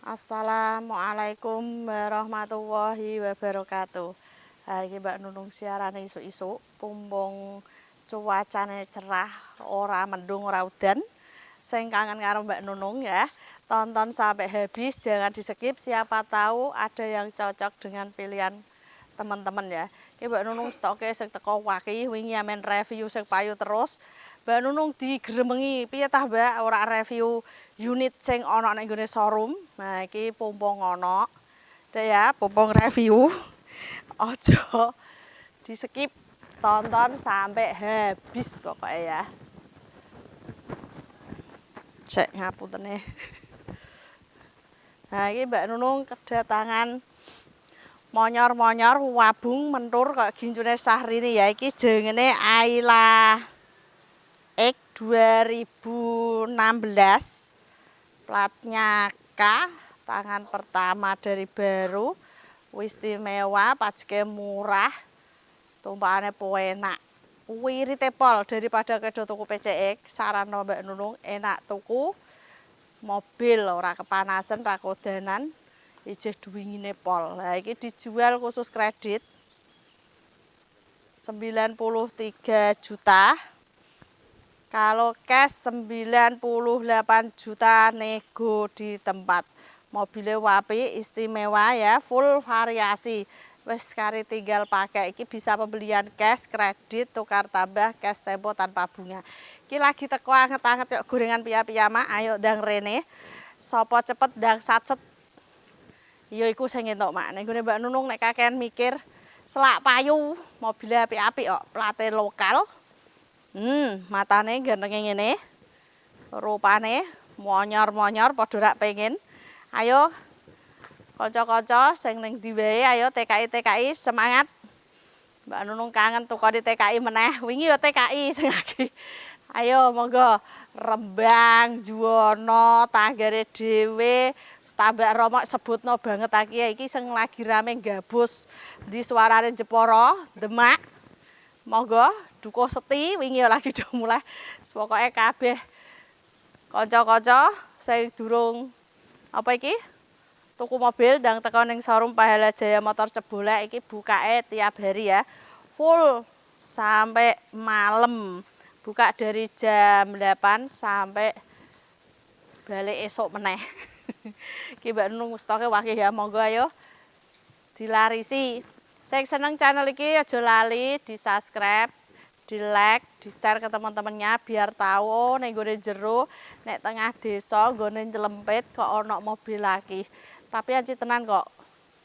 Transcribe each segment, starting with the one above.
Assalamualaikum warahmatullahi wabarakatuh. Iki Mbak Nunung siarane isuk-isuk, pumpung cuacane cerah, ora mendung, ora udan. Sing kangen karo Mbak Nunung ya, tonton sampai habis, jangan di-skip. Siapa tahu ada yang cocok dengan pilihan teman-teman ya. Iki Mbak Nunung stoke sing teko waki, wingi amen review sing payu terus. Mbak Nunung digremengi, piye tah Mbak ora review unit sing ana ning nggone showroom. Nah, iki pumpung ana. Dek ya, pumpung review. Ojo di-skip, tonton sampai habis pokoknya ya. Cek ngapunten. Nah, iki Mbak Nunung kedatangan monyor-monyor wabung mentur kok gincune Syahrini ya. Iki jenenge Ayla X 2016. Platnya K, tangan pertama dari baru. Istimewa, pajake murah. Tumpakane enak. Wirite pol daripada kedo tuku PCX, saran Mbak Nunung enak tuku mobil ora kepanasan, ra kodanan. Ijeh duwingine pol. Nah, iki dijual khusus kredit 93 juta. Kalau cash 98 juta nego di tempat. Mobilnya wapi, istimewa ya, full variasi. Wes kari tinggal pakai. Iki bisa pembelian cash, kredit, tukar tambah, cash tempo tanpa bunga. Iki lagi teko anget-anget yuk gorengan piyama, ayo ndang rene. Sopo cepet ndang satset. Iya iku sing entuk mak. Ning gone Mbak Nunung nek kakean mikir selak payu, mobilnya apik-apik kok, plate lokal. Matane gantenge ngene. Rupane monyor-monyor padha rak pengen. Ayo kanca-kanca sing ning ndi wae ayo TKI semangat. Mbak Nunung kangen tukone TKI meneh. Wingi yo TKI sing lagi. Ayo monggo Rembang, Juwono, tanggane dhewe, Tambak Romo sebutno banget iki sing lagi rame gabus di suarane Jepara, Demak. Monggo Dukuh Seti wingi lagi do mulai. Pokoke kabeh kanca-kanca sing durung apa iki? Tuku mobil ndang teko ning showroom Pahala Jaya Motor Cebolek iki bukake tiap hari ya. Full sampai malam. Buka dari jam 8 sampai balik esok meneh. Iki Mbak Nunung stoke wakil ya, monggo ayo dilarisi. Sing seneng channel iki aja lali di-subscribe, di-like, di-share ke teman-temannya biar tahu ning gone jero nek tengah desa nggone nyelempit kok ana mobil lagi. Tapi anci tenan kok.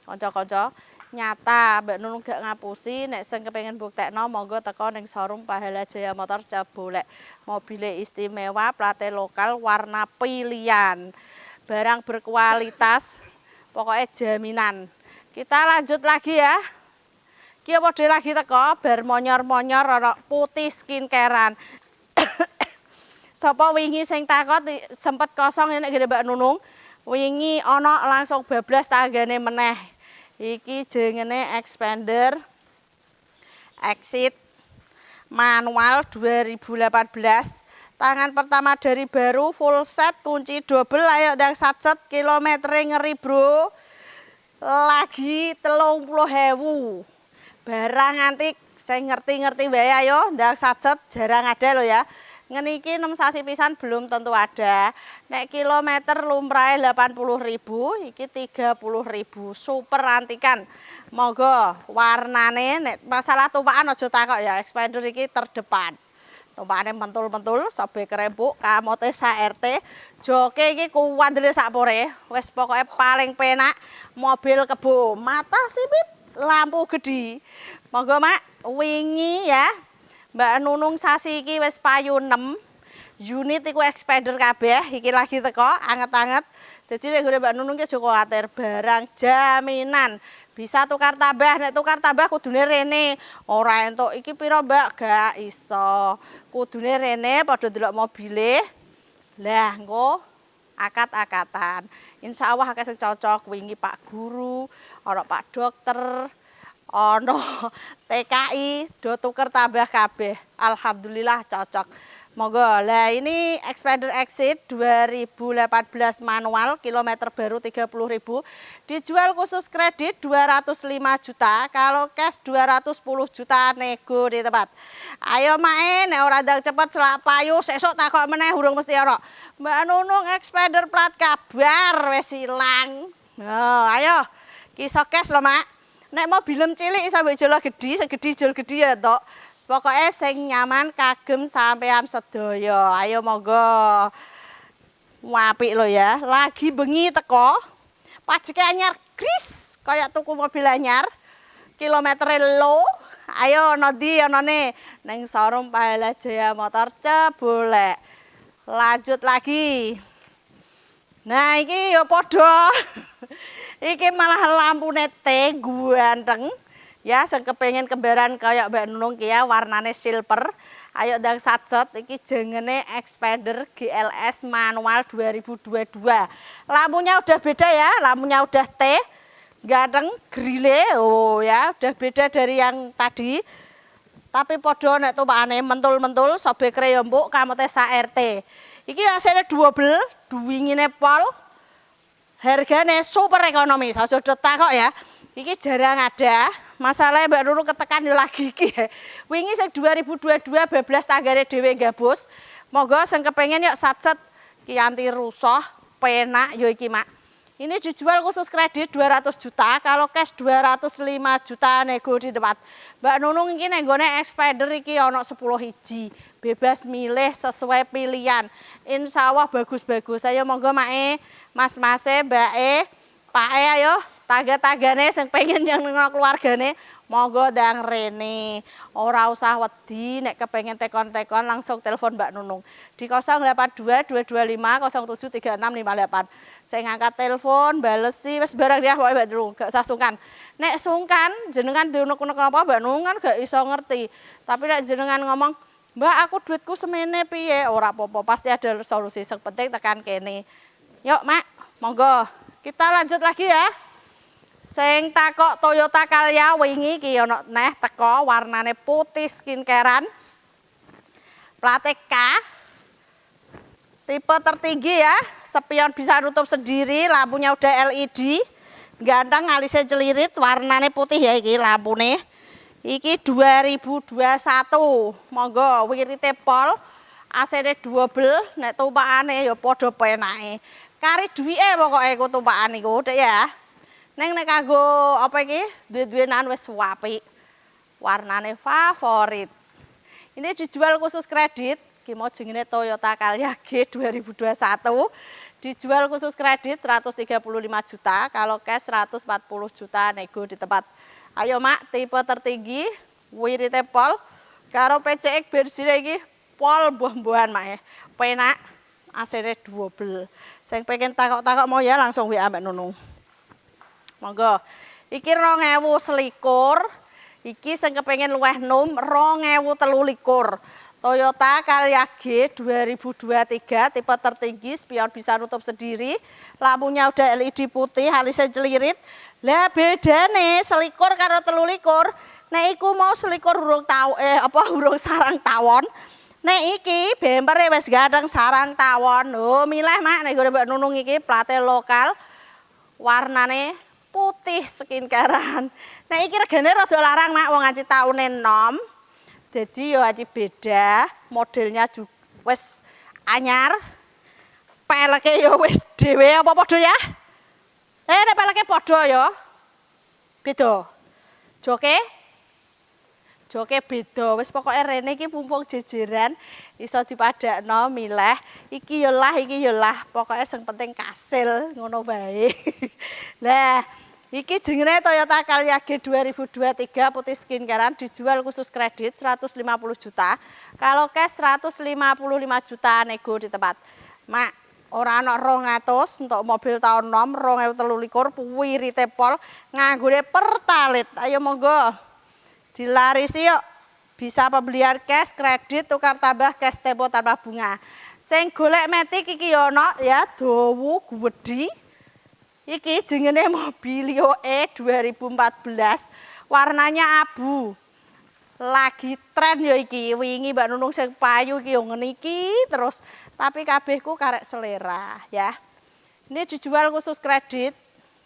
Kanca-kanca, nyata Mbak Nunung gak ngapusi nek sing kepengin buktekno monggo teko ning showroom Pahala Jaya Motor Cebolek. Mobile istimewa, plate lokal, warna pilihan. Barang berkualitas, pokoknya jaminan. Kita lanjut lagi ya. Ki apa dhewe lagi teko bar monyor-monyor ana putih skincarean. Sapa wingi sing takut sempet kosong nek gede Mbak Nunung. Wingi ana langsung bablas tanggane meneh. Iki jenenge Expander Exit manual 2018. Tangan pertama dari baru, full set, kunci double, ayo ndang satset, kilometer ngeri bro. Lagi 30.000. Barang antik, saya ngerti-ngerti wae ayo ndang satset, jarang ada loh ya. Ngeniki 6 sasi pisan belum tentu ada. Nek kilometer lumrahe 80.000, iki 30.000. Super antikan. Monggo warnane nek masalah tumpakan aja takok ya, Expander iki terdepan. Tumpakane mentul-mentul, sobe kerempuk, kamote sak-RT. Joke iki kuwandele sakpore. Wis pokoke paling penak mobil kebo. Mata sipit, lampu gede. Monggo Mak, wingi ya. Mbak Nunung sasi iki wis payu 6. Unit iku Expander kabeh, iki lagi teko anget-anget. Dadi nek gone Mbak Nunung ki aja kuwatir, barang jaminan. Bisa tukar tambah, nek tukar tambah kudune rene. Ora entuk iki pira Mbak, gak iso. Kudune rene padha ndelok mobile. Lah engko akat-akatan. Insyaallah akeh sing cocok. Wingi Pak Guru, ana Pak Dokter, ana TKI, do tuker tambah kabeh. Alhamdulillah cocok. Monggo. Lah ini Expander Exit 2018 manual, kilometer baru 30.000. Dijual khusus kredit 205 juta, kalau cash 210 juta nego di tempat. Ayo main, nek ora ndang cepet selak payu, sesuk takok meneh urung mesti ora. Mbak Nunung Expander plat kabar wis ilang. Ayo. Ki iso cash lho, Mak. Nek mobilem cilik iso mbok jolo gedhi, sing gedhi jol gedhi ya tok. Pokoke sing nyaman kagem sampean sedaya. Ayo monggo. Apik lho ya. Lagi bengi teko. Pajeke anyar gris kaya tuku mobil anyar. Kilometere low. Ayo ono ndi onone ning showroom Pahala Jaya Motor Cebolek. Lanjut lagi. Nah, iki yo padha. Iki malah lampune T ganteng. Ya, sing kepengin kembaran kaya Mbak Nunung ki ya, warnane silver. Ayo ndang satset iki jengene Expander GLS manual 2022. Lampunya udah beda ya, lampunya udah T. Ganteng, grille. Oh ya, udah beda dari yang tadi. Tapi padha nek tumpakane mentul-mentul sobekre ya mbok kamete sak RT. Iki asline double, duwingine pol. Hargane super ekonomis. Aja takok ya. Iki jarang ada. Masalahnya Mbak Nunung ketekan yo lagi iki. Wingi sing 2022 bablas tanggane dhewe gabus. Monggo sing kepengin yuk satset ki anti rusuh, penak yo iki, Mak. Ini dijual khusus kredit 200 juta, kalau cash 205 juta nego di tempat. Mbak Nunung iki nek nggone Expander iki ana 10 hiji. Bebas milih sesuai pilihan. Insyaallah bagus-bagus. Ayo monggo Mak Mas-mase, Mbake, Pake ayo. Tangga-tanggane sing pengen yang keluargane monggo ndang rene. Ora usah wedi nek kepengin tekon-tekon langsung telepon Mbak Nunung di 082 225 073658. Saya ngangkat telepon, balesi wis barang dia pokoke Mbak Nunung, gak usah sungkan. Nek sungkan jenengan diunek-unek napa Mbak Nunung kan gak iso ngerti. Tapi nek jenengan ngomong, "Mbak, aku duitku semene piye?" Ora apa-apa, pasti ada solusi. Sing penting tekan kene. Yuk, Mak, monggo. Kita lanjut lagi ya. Sing takok Toyota Calya wingi ki ana neh teko warnane putih skincarean. Plate K. Tipe tertinggi ya, spion bisa nutup sendiri, lampunya udah LED. Ganteng alisnya celirit, warnane putih ya iki lampune. Iki 2021. Monggo wirite pol. AC-ne double, nek tumpakane ya padha penake. Kari duwike pokoke ku tumpakan iku, Dek ya. Neng nek kanggo apa iki? Duwe-duwenan wis apik. Warnane favorit. Ini dijual khusus kredit. Ki mau jenenge Toyota Calya G 2021. Dijual khusus kredit 135 juta, kalau cash 140 juta nego di tempat. Ayo Mak, tipe tertinggi, wirite pol karo PCX bensin iki pol buah-buahan Mak. Penak, AC-ne double. Sing pengen takok-takok mau ya langsung WA Mbak Nunung. Monggo. Iki 2021. Iki sing kepengin luweh nom 2023. Toyota Calya G 2023 tipe tertinggi, spion bisa nutup sendiri, lampunya udah LED putih, alisnya celirit. Lah bedane selikur karo 23. Nek iku mau selikur urung urung sarang tawon. Nek iki bempere wis ganteng sarang tawon. Lho milih Mak nek Mbak Nunung iki plate lokal. Warnane putih skincarean. Nek iki regane rada larang Mak wong aji taune enom. Jadi yo aji beda, modelnya juga wis anyar. Peleke yo wis dhewe apa padha ya? Nek peleke padha yo. Beda. Joke beda. Wis pokoke rene iki mumpung jejeran iso dipadakno milih. Iki yo lah, pokoke sing penting kasil ngono bae. Lah iki jenenge Toyota Calya G 2023 putih skincarean dijual khusus kredit 150 juta. Kalau cash 155 juta nego di tempat. Mak, ora ana 200 untuk mobil tahun nom 2023 wirite pol nganggone pertalit. Ayo monggo. Dilarisi yuk. Bisa pembelian cash, kredit, tukar tambah cash tempo tanpa bunga. Sing golek metik iki ana ya dawu gedhi. Iki jenenge Mobilio E 2014, warnanya abu. lagi tren ya iki. Wingi Mbak Nunung sing payu iki yo ngene iki terus. Tapi kabehku karek selera ya. Ini dijual khusus kredit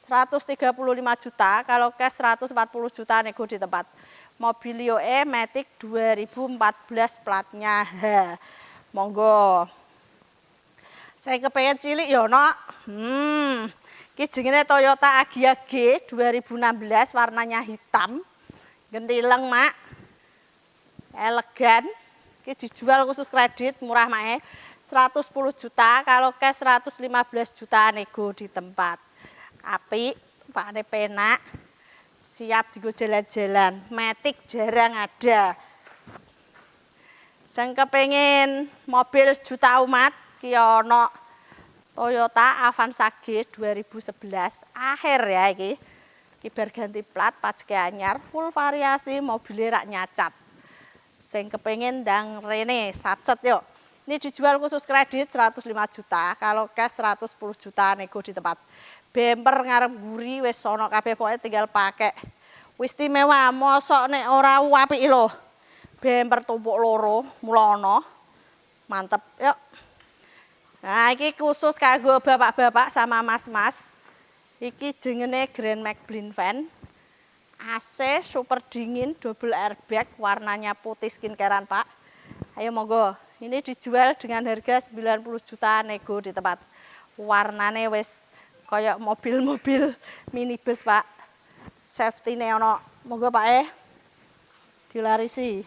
135 juta, kalau cash 140 juta nego di tempat. Mobilio E Matic 2014 platnya. Monggo. Saya kepengen cilik ya, Nok. Iki jenenge Toyota Agya G 2016 warnanya hitam. Gentileng, Mak. Elegan. Iki dijual khusus kredit murah, Mak. 110 juta, kalau cash 115 juta nego di tempat. Apik, pakne penak. Siap digo jalan-jalan. Matic jarang ada. Sing kepengin mobil juta umat ki ana Toyota Avanza G 2011 akhir ya iki. Iki bar ganti plat, pajake anyar, full variasi, mobilnya rak nyacat. Sing kepengin ndang rene sacet yuk. Ini dijual khusus kredit 105 juta, kalau cash 110 juta nego di tempat. Bemper ngarep guri wis ana kabeh pokoke tinggal pakai. Wis istimewa, mosok nek ora apik lho. Bemper tumpuk loro, mulono. Mantep, yuk. Nah, iki khusus kanggo bapak-bapak sama mas-mas. Iki jenenge Grand McBlin Van. AC super dingin, double airbag, warnanya putih skincarean, Pak. Ayo monggo. Ini dijual dengan harga 90 juta nego di tempat. Warnane wis kayak mobil-mobil minibus, Pak. Safety-ne ono. Monggo, Pak dilarisi.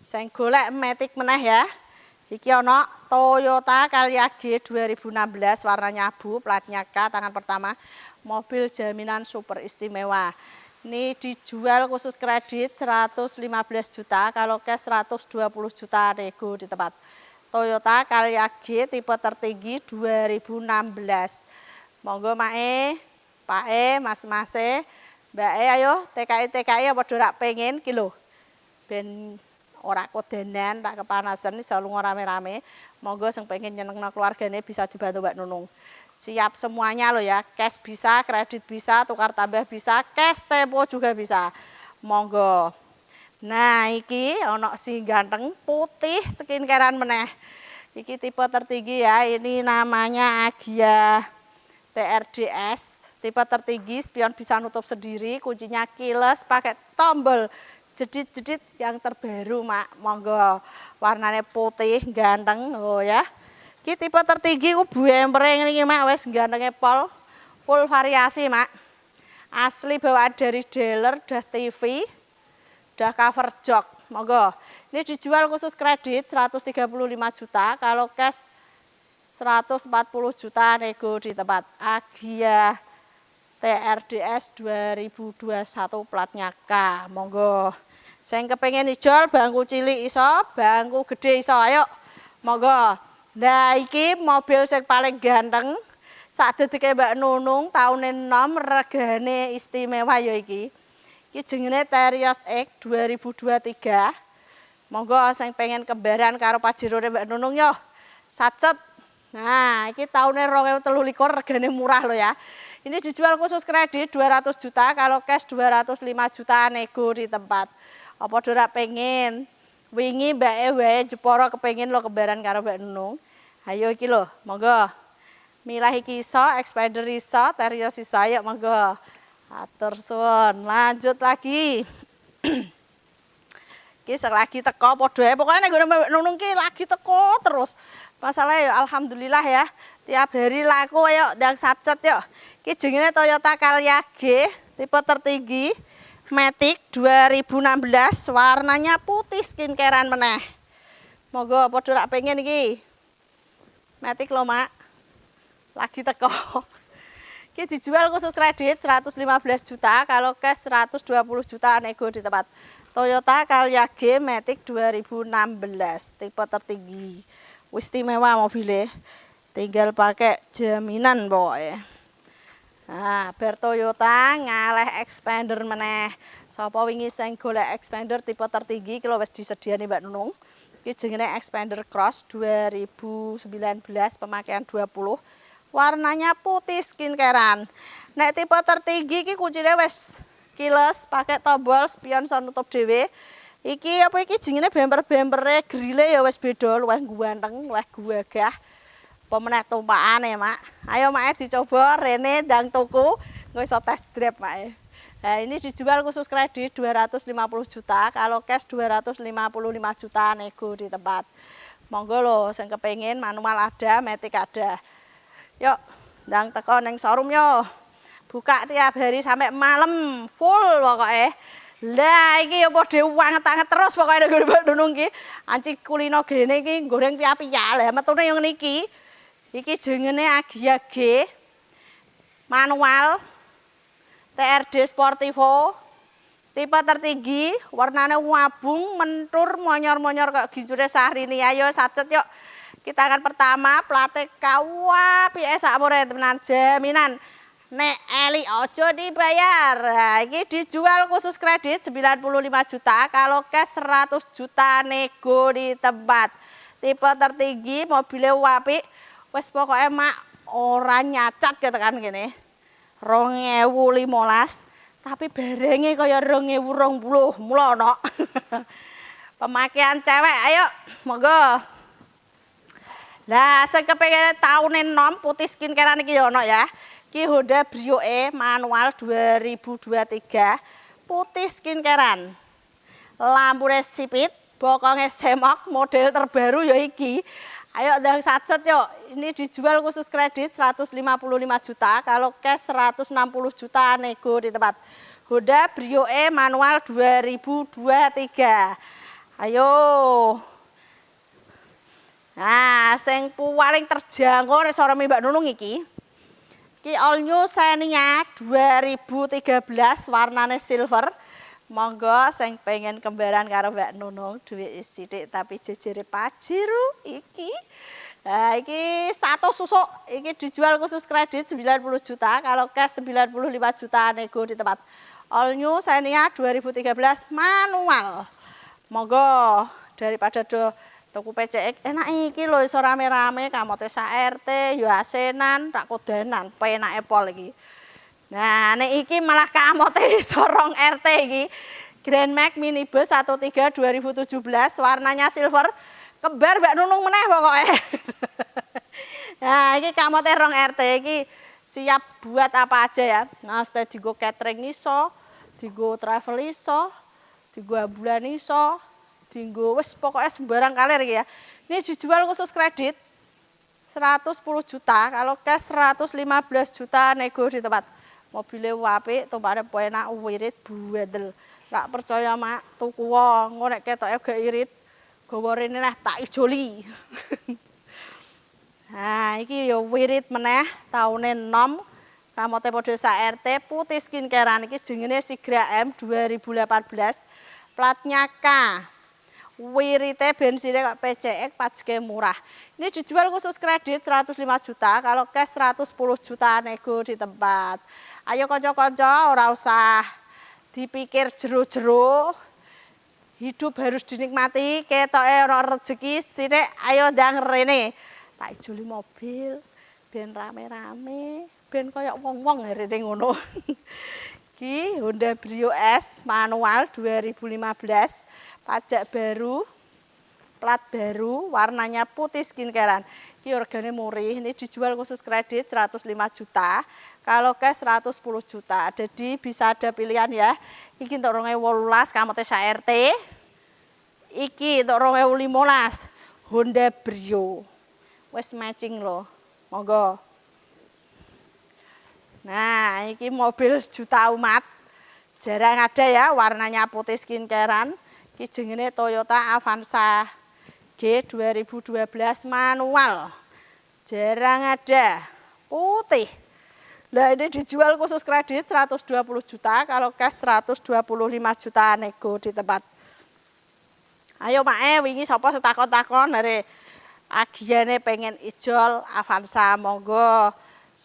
Sing golek Matic meneh ya. Iki ono Toyota Calya G 2016 warnanya abu, platnya K, tangan pertama. Mobil jaminan super istimewa. Ini dijual khusus kredit 115 juta, kalau cash 120 juta nego di tempat. Toyota Calya G tipe tertinggi 2016. Monggo Mae, Pak Mas Mbak ayo TKI padha rak pengen ki lho. Ben ora kodenan, tak kepanasan iso lunga rame-rame. Monggo sing pengen nyenengno keluargane bisa dibantu Mbak Nunung. Siap semuanya loh ya, cash bisa, kredit bisa, tukar tambah bisa, cash tempo juga bisa. Monggo. Nah, iki ono si ganteng putih skincarean meneh. Iki tipe tertinggi ya, ini namanya Agya TRDS. Tipe tertinggi, spion bisa nutup sendiri, kuncinya keyless, pakai tombol jedit-jedit yang terbaru, Mak. Monggo. Warnanya putih, ganteng, oh ya. Iki tipe tertinggi ku bumper ngene iki, Mak, wis gantenge pol. Full variasi, Mak. Asli bawaan dari dealer, dah TV, dah cover jok. Monggo. Ini dijual khusus kredit 135 juta, kalau cash 140 juta nego di tempat. Agya TRDS 2021 platnya K. Monggo. Sing kepengin ijol bangku cilik iso, bangku gede iso. Ayo. Monggo. Nah, iki mobil sing paling ganteng sadedeke Mbak Nunung, taune enom, regane istimewa ya iki. Iki jenenge Terios X 2023. Monggo sing pengen kembaran karo Pajerone Mbak Nunung yo. Sacet. Nah, iki taune 2023 regane murah lo ya. Ini dijual khusus kredit 200 juta, kalau cash 205 juta nego di tempat. Apa ora pengen? Wingi Mbak wae Jepara kepengin lo kembaran karo Mbak Nunung. Ayo iki lho, monggo. Milah iki iso, Expander iso, Terios iso, ayo monggo. Atur suwun. Lanjut lagi. Ki lagi teko padha ae pokoke nek Mbak Nunung ki lagi teko terus. Masalah ya alhamdulillah ya. Tiap hari laku ayo ndang sacet yo. Ki jenenge Toyota Calya G tipe tertinggi. Matic 2016 warnanya putih skincarean meneh. Monggo padha rak pengen iki. Matic lho, Mak. Lagi teko. Iki dijual khusus kredit 115 juta, kalau cash 120 juta nego di tempat. Toyota Calya G Matic 2016 tipe tertinggi. Wis istimewa mobilnya. Tinggal pakai jaminan pokoknya. Nah, bar Toyota ngaleh Expander meneh. Sapa wingi sing golek Expander tipe tertinggi ki lho wis disediani Mbak Nunung. Iki jenenge Expander Cross 2019 pemakaian 20. warnanya putih skincarean. Nek tipe tertinggi iki kuncine wis keyless, pakai tombol spion iso nutup dhewe. Iki apa iki jenenge bemper-bempere grille ya wis beda, luwih ganteng, luwih gagah. Apa meneh tumpakane, Mak. Ayo Mak dicoba rene ndang tuku, engko iso test drive Mak. Nah, ini dijual khusus kredit 250 juta, kalau cash 255 juta nego di tempat. Monggo lho, sing kepengin manual ada, matic ada. Yuk, ndang teko ning showroom yo. Buka tiap hari sampai malam, full pokoknya. Lah iki ya padha wanget-anget terus pokoknya nek Mbak Nunung iki. Anci kulino gene iki goreng piya-piya. Lah metune yang niki. Iki jenenge Agia-G manual TRD Sportivo. Tipe tertinggi, warnanya wabung, mentur, monyor-monyor kok ginjure Syahrini. Ayo sacet yuk. Kita akan pertama plate KWPS sakmure tenan jaminan. Nek eli ojo dibayar. Nah, ini dijual khusus kredit 95 juta, kalau cash 100 juta nego di tempat. Tipe tertinggi, mobilnya apik. Wes pokoknya Mak ora nyacat gitu kan gini. 2015 tapi barenge kaya 2020 mulono. Pemakaian cewek, ayo monggo. Lah sing kepengin taune nom putih skincarean iki ya ono ya. Iki Honda Brio E manual 2023 putih skincarean. Lampune sipit, bokonge semok, model terbaru ya iki. Ayo ndang sacet yuk. Ini dijual khusus kredit 155 juta, kalau cash 160 juta nego di tempat. Honda Brio E manual 2023. Ayo. Nah, sing paling terjangkau nek sore Mbak Nunung iki. Iki all new Xenia 2013 warnane silver. Monggo sing pengen kembaran karo Mbak Nunung duit sithik tapi jejere Pajero iki. Nah, iki satu susuk iki dijual khusus kredit 90 juta, kalau cash 95 juta nego di tempat. All new Xenia 2013 manual. Monggo daripada do tuku PCX enak iki lho iso rame-rame kamote sak RT yo asenan tak kodanan penake pol iki. Nah, nek iki malah kamote sorong RT iki. Grand Max Minibus 13 2017 warnanya silver. Kebar Mbak Nunung meneh pokoke. Nah, iki kamote rong RT iki siap buat apa aja ya. Nah, sudah digo catering iso, digo travel iso, digo ambulan iso, digo wis pokoke sembarang kalir iki ya. Ini dijual khusus kredit 110 juta, kalau cash 115 juta nego di tempat. Mobilnya apik, tumpakane enak wirit buedel. Rak percaya Mak, tuku wong, engko nek ketoke gak irit, gawa rene lah tak ijoli. Nah, iki ya wirit meneh, taune enom. Kamote padha sak RT, putih skincarean iki jenenge Sigra M 2018. Platnya K. Wirite bensine kok PCX pajake murah. Ini dijual khusus kredit 105 juta, kalau cash 110 juta nego di tempat. Ayo kanca-kanca ora usah dipikir jero-jero. Hidup harus dinikmati, ketoke ora rezeki sithik ayo ndang rene. Tak ijoli mobil ben rame-rame, ben kaya wong-wong rene ngono. Iki Honda Brio S manual 2015. Pajak baru, plat baru, warnanya putih skincarean. Ini regane murih, ini dijual khusus kredit 105 juta, kalau cash 110 juta. Jadi bisa ada pilihan ya. Iki untuk 2018 kamote sak RT. Iki untuk 2015 Honda Brio. Wes matching loh. Monggo. Nah, iki mobil sejuta umat. Jarang ada ya warnanya putih skincarean. Iki jenenge Toyota Avanza G 2012 manual. Jarang ada putih. Lah ini dijual khusus kredit 120 juta, kalau cash 125 juta nego di tempat. Ayo Mak wingi sapa setakon-takon dari agiane pengen ijol Avanza monggo.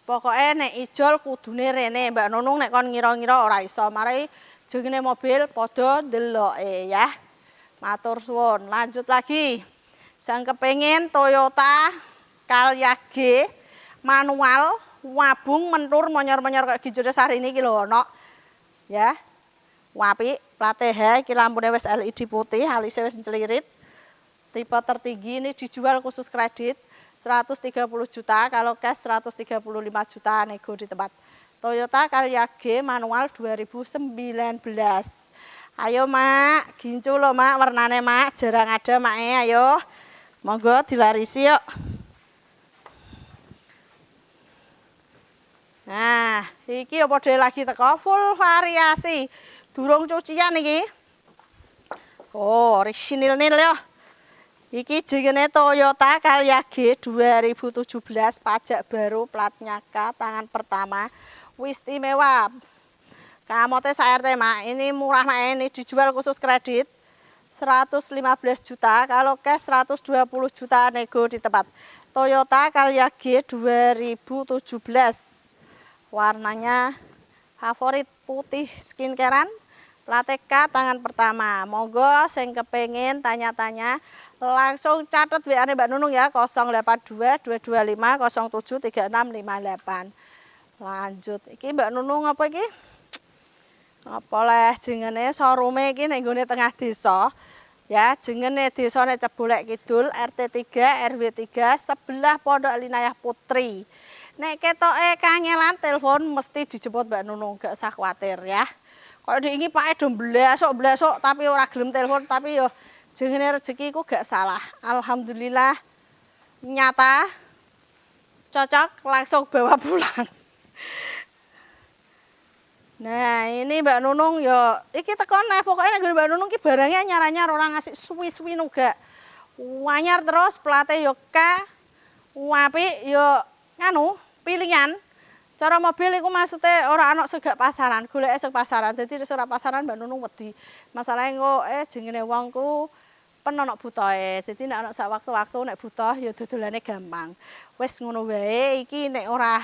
Pokoke nek ijol kudune rene Mbak Nunung nek kon ngira-ngira ora iso. Mari jenenge mobil padha ndeloke ya. Matur suwun. Lanjut lagi. Sang kepengin Toyota Calya G manual, wabung, mentur, monyor-monyor kayak gijone sari ini lho ono. Ya. Apik, plate H iki lampune wis LED putih, alisnya wis celirit. Tipe tertinggi ini dijual khusus kredit 130 juta, kalau cash 135 juta nego di tempat. Toyota Calya G manual 2019. Ayo Mak, gincu loh Mak, warnane Mak, jarang ada Mak ayo. Monggo dilarisi yuk. Nah, iki apa dhewe lagi teko full variasi. Durung cucian iki. Oh, orisinil nil yo. Iki jenenge Toyota Calya G 2017 pajak baru platnya K tangan pertama. Istimewa. Kamote RT Mak, ini murah Mak, ini dijual khusus kredit 115 juta, kalau cash 120 juta nego di tempat. Toyota Calya G 2017. Warnanya favorit putih skincarean. Plate K tangan pertama. Monggo sing kepengin tanya-tanya langsung catet WA-ne Mbak Nunung ya 082 225 07 3658. Lanjut, iki Mbak Nunung apa iki? Apa leh jengene showroom-e iki nek nggone tengah desa. Ya, jengene desane Cebolek Kidul, RT 3, RW 3, sebelah Pondok Linayah Putri. Nek ketoke kangelan telepon mesti dijemput Mbak Nunung, gak usah khawatir ya. Kok diingi Pak do blesok tapi ora gelem telepon, tapi yo jengene rezekiku gak salah. Alhamdulillah nyata cocok langsung bawa pulang. Nah, ini Mbak Nunung yo iki tekon nek pokoke nek Mbak Nunung ki barangnya anyar-anyar orang ngasih suwi-suwi nuga. Anyar terus plate yo K. Apik yo nganu pilihan. Cara mobil iku maksudnya ora ana segak pasaran, goleke seg pasaran. Dadi ora pasaran Mbak Nunung wedi. Masalahe engko jengene wong ku penono butohe. Dadi nek ana sak waktu-waktu nek butuh ya dodolane gampang. Wis ngono wae iki nek ora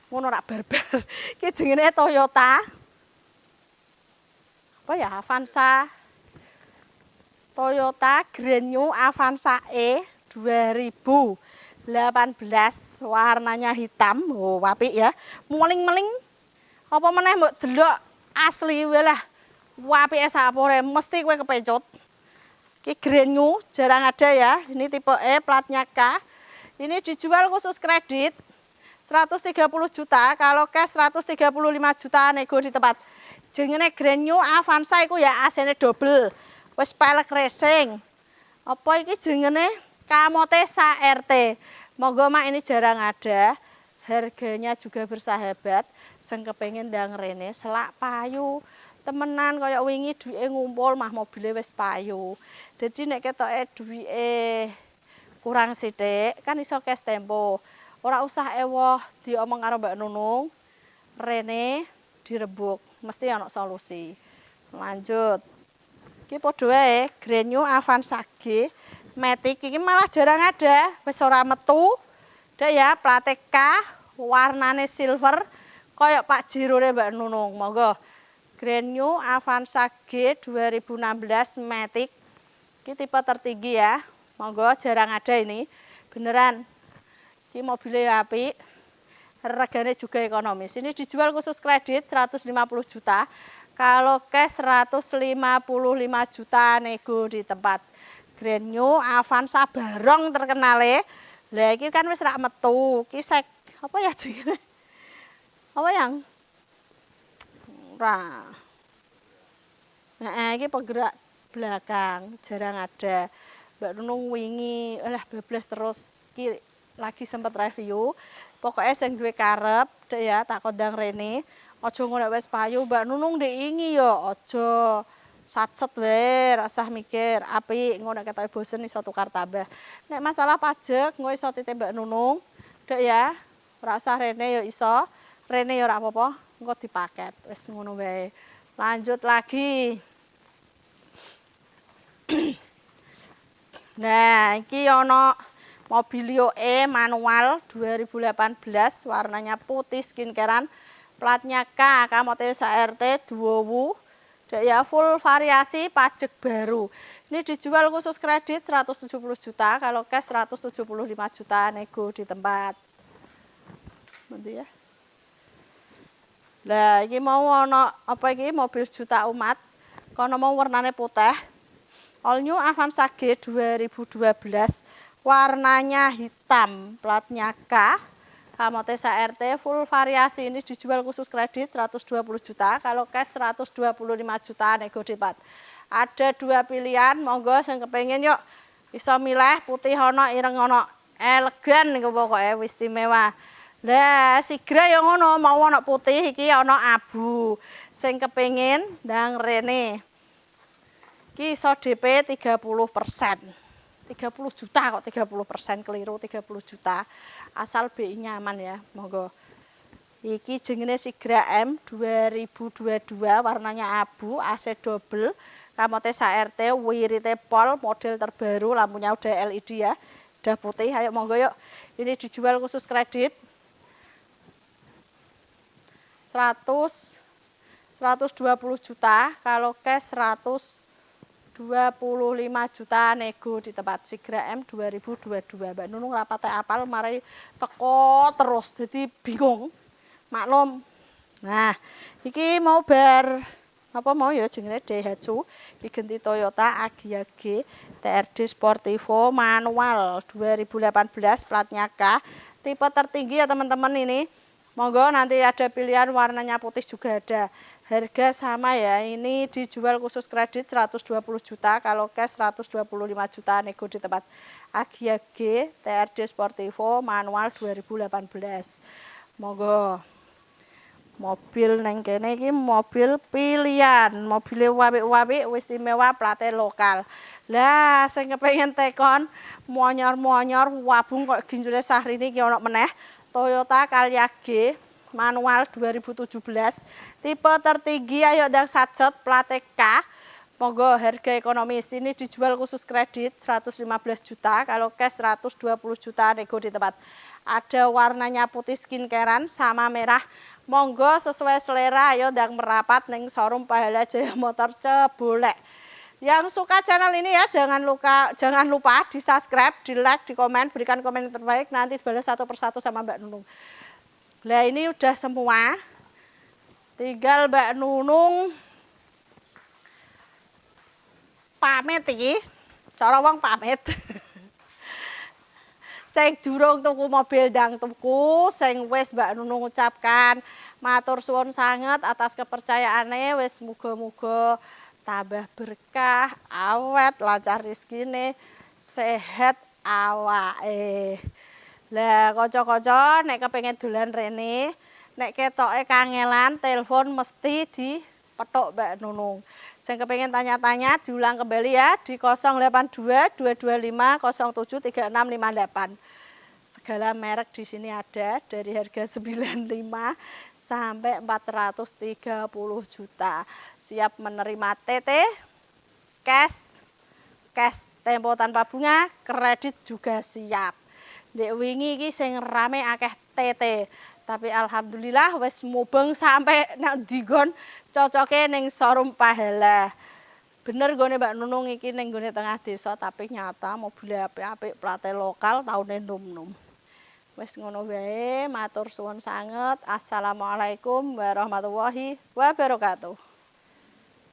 ngono rak barbar. Iki jenenge Toyota. Apa ya? Avanza. Toyota Grand New Avanza E 2018. Warnanya hitam. Oh, apik ya. Meling-meling. Apa meneh mbok delok asli wae lah. Apike sapore mesti kowe kepencut. Iki Grand New jarang ada ya. Ini tipe E platnya K. Ini dijual khusus kredit 130 juta, kalau cash 135 juta nego di tempat. Jengene Grand New Avanza iku ya AC-ne double. Wis pelek racing. Apa iki jengene kamote RT. Monggo Mak, ini jarang ada. Harganya juga bersahabat. Sing kepengin ndang rene selak payu. Temenan kaya wingi duwike ngumpul mah mobile wis payu. Dadi nek ketoke duwike kurang sithik kan iso cash tempo. Ora usah ewoh diomong karo Mbak Nunung. Rene direbuk, mesti ana solusi. Lanjut. Iki padha wae Grand New Avanza G Matic iki malah jarang ada, wis ora metu. Dek ya, plate K, warnane silver kaya Pak Jirone Mbak Nunung. Monggo. Grand New Avanza G 2016 Matic. Iki tipe tertinggi ya. Monggo, jarang ada ini. Beneran. Iki mobilnya apik. Regane juga ekonomis. Ini dijual khusus kredit 150 juta. Kalau cash 155 juta nego di tempat. Grand New Avanza barong terkenale. Lah iki kan wis rak metu. Iki apa ya jenenge? Apa yang? Ora. Nah, iki penggerak belakang jarang ada. Mbak Nunung wingi bablas terus. Iki lagi sempat review. Pokoknya sing duwe karep, dek ya, tak kondang rene. Aja ngono wis payu, Mbak Nunung ndek ingi ya, aja satset wae, rasah mikir, apik ngono ketoke bosen iso tukar tambah. Nek masalah pajak, engko iso titip Mbak Nunung. Dek ya, ora usah rene ya iso. Rene ya ora apa-apa, engko dipaket. Wis ngono wae. Lanjut lagi. Nah, iki ana Mobilio E manual 2018, warnanya putih skincarean, platnya K, kamote RT 2W. Dek ya, full variasi pajak baru. Ini dijual khusus kredit 170 juta, kalau cash 175 juta nego di tempat. nanti ya. Lah iki mau ana apa iki mobil juta umat. Kono mau warnane putih. All New Avanza G 2012 warnanya hitam, platnya K. Kamote RT full variasi ini dijual khusus kredit 120 juta, kalau cash 125 juta nego debat. Ada dua pilihan, monggo sing kepengin yuk iso milih putih ono ireng ono. Elegan niku pokoke wis istimewa. Lah Sigra yo ngono, mau ono putih iki ono abu. Sing kepengin ndang rene. Iki iso DP 30%. 30 juta kok 30% keliru 30 juta. Asal BI nyaman ya, monggo. Iki jenenge Sigra M 2022 warnanya abu, AC double, kamote RT, wirite pol, model terbaru, lampunya udah LED ya. Udah putih, ayo monggo yuk. Ini dijual khusus kredit 120 juta, kalau cash 125 juta nego di tempat Sigra M 2022. Mbak Nunung rapate apal mari teko terus jadi bingung. Maklum. Nah, iki mau bar apa mau ya jenenge Daihatsu diganti Toyota Agya G TRD Sportivo manual 2018 platnya K. Tipe tertinggi ya teman-teman ini. Monggo nanti ada pilihan warnanya putih juga ada. Harga sama ya. Ini dijual khusus kredit 120 juta, kalau cash 125 juta nego di tempat Agya G TRD Sportivo manual 2018. Monggo. Mobil neng kene iki mobil pilihan, mobil wapik-wapik wis istimewa plate lokal. Lah sing kepengin tekon monyor-monyor wabung kok ginjule Syahrini iki ana meneh. Toyota Calya G manual 2017 tipe tertinggi ayo ndang satset plate K. Monggo harga ekonomis ini dijual khusus kredit 115 juta, kalau cash 120 juta nego di tempat. Ada warnanya putih skincarean sama merah. Monggo sesuai selera ayo ndang merapat ning showroom Pahala Jaya Motor Cebolek. Yang suka channel ini ya jangan lupa di subscribe, di like, di komen, berikan komen yang terbaik, nanti dibalas satu persatu sama Mbak Nunung. Nah ini udah semua, tinggal Mbak Nunung pamit iki, cara wong pamit. Sing durung tuku mobil ndang tuku, sing wis Mbak Nunung ucapkan matur suwun sanget atas kepercayaane, wis muga-muga tambah berkah, awet, lancar rezekine, sehat awake. Lah kanca-kanca nek kepengin dolan rene, nek ketoke kangelan, telepon mesti dipethuk Mbak Nunung. Sing kepengin tanya-tanya diulang kembali ya di 082 225 07 3658. Segala merek di sini ada dari harga 95 sampai 430 juta. Siap menerima TT, cash tempo tanpa bunga, kredit juga siap. Ndek wingi iki sing rame akeh TT. Tapi alhamdulillah wis mubeng sampai nang digon cocoke ning showroom Pahala. Bener gone Mbak Nunung iki ning gone tengah desa tapi nyata mobil apik-apik plate lokal taune nom-nom. Wis ngono wae, matur suwun sanget. Assalamualaikum warahmatullahi wabarakatuh.